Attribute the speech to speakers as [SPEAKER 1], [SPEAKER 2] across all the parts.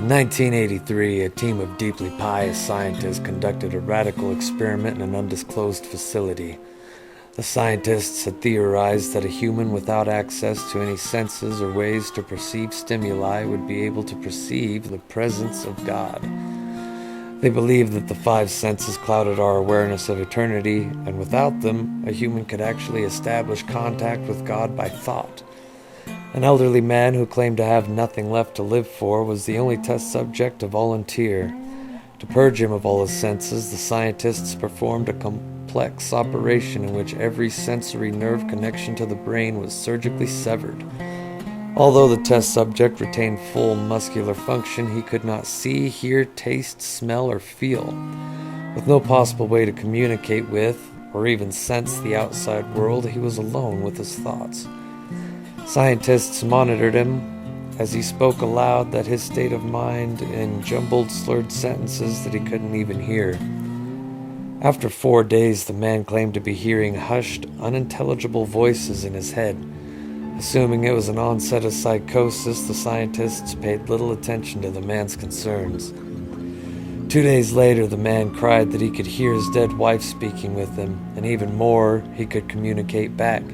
[SPEAKER 1] In 1983, a team of deeply pious scientists conducted a radical experiment in an undisclosed facility. The scientists had theorized that a human without access to any senses or ways to perceive stimuli would be able to perceive the presence of God. They believed that the five senses clouded our awareness of eternity, and without them, a human could actually establish contact with God by thought. An elderly man who claimed to have nothing left to live for was the only test subject to volunteer. To purge him of all his senses, the scientists performed a complex operation in which every sensory nerve connection to the brain was surgically severed. Although the test subject retained full muscular function, he could not see, hear, taste, smell, or feel. With no possible way to communicate with, or even sense the outside world, he was alone with his thoughts. Scientists monitored him as he spoke aloud that his state of mind in jumbled, slurred sentences that he couldn't even hear. After 4 days, the man claimed to be hearing hushed, unintelligible voices in his head. Assuming it was an onset of psychosis, the scientists paid little attention to the man's concerns. 2 days later, the man cried that he could hear his dead wife speaking with him, and even more, he could communicate back.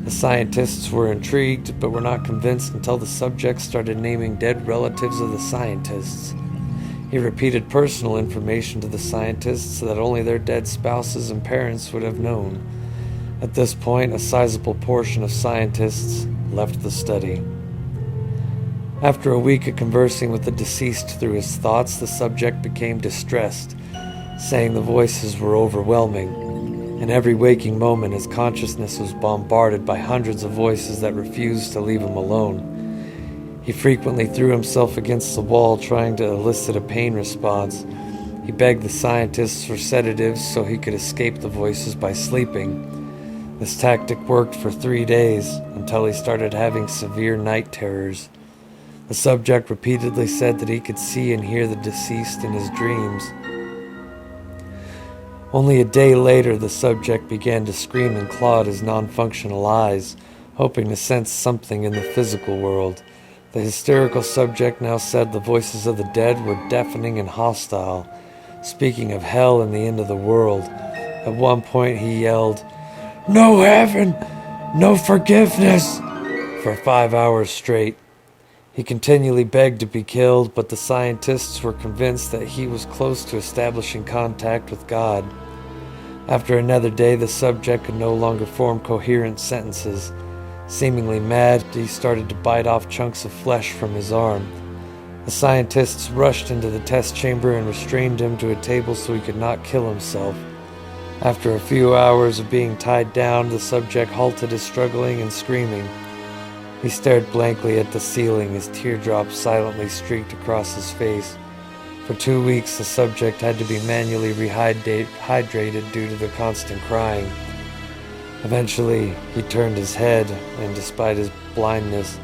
[SPEAKER 1] The scientists were intrigued, but were not convinced until the subject started naming dead relatives of the scientists. He repeated personal information to the scientists that only their dead spouses and parents would have known. At this point, a sizable portion of scientists left the study. After a week of conversing with the deceased through his thoughts, the subject became distressed, saying the voices were overwhelming. In every waking moment, his consciousness was bombarded by hundreds of voices that refused to leave him alone. He frequently threw himself against the wall, trying to elicit a pain response. He begged the scientists for sedatives so he could escape the voices by sleeping. This tactic worked for 3 days, until he started having severe night terrors. The subject repeatedly said that he could see and hear the deceased in his dreams. Only a day later, the subject began to scream and claw at his non-functional eyes, hoping to sense something in the physical world. The hysterical subject now said the voices of the dead were deafening and hostile, speaking of hell and the end of the world. At one point he yelled, "No heaven! No forgiveness!" for 5 hours straight. He continually begged to be killed, but the scientists were convinced that he was close to establishing contact with God. After another day, the subject could no longer form coherent sentences. Seemingly mad, he started to bite off chunks of flesh from his arm. The scientists rushed into the test chamber and restrained him to a table so he could not kill himself. After a few hours of being tied down, the subject halted his struggling and screaming. He stared blankly at the ceiling, his teardrops silently streaked across his face. For 2 weeks, the subject had to be manually rehydrated due to the constant crying. Eventually, he turned his head and, despite his blindness,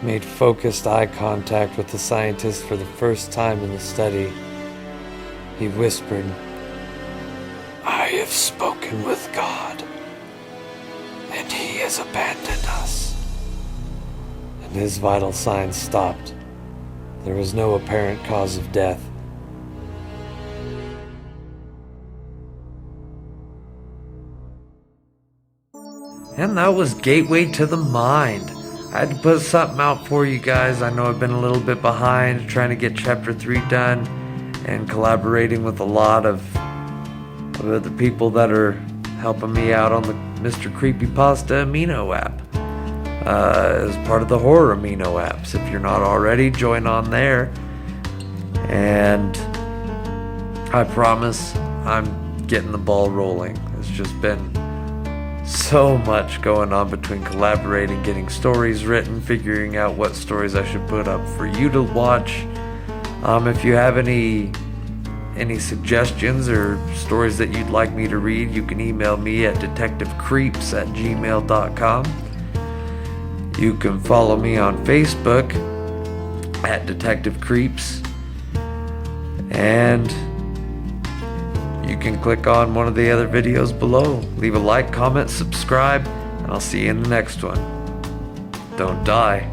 [SPEAKER 1] made focused eye contact with the scientist for the first time in the study. He whispered, "I have spoken with God, and He has abandoned us." And his vital signs stopped. There was no apparent cause of death. And that was Gateway to the Mind. I had to put something out for you guys. I know I've been a little bit behind trying to get Chapter 3 done and collaborating with a lot of the people that are helping me out on the Mr. Creepypasta Amino app. As part of the Horror Amino apps. If you're not already, join on there. And I promise I'm getting the ball rolling. It's just been so much going on between collaborating, getting stories written, figuring out what stories I should put up for you to watch. If you have any suggestions or stories that you'd like me to read, you can email me at detectivecreeps@gmail.com. You can follow me on Facebook at Detective Creeps, and you can click on one of the other videos below. Leave a like, comment, subscribe, and I'll see you in the next one. Don't die.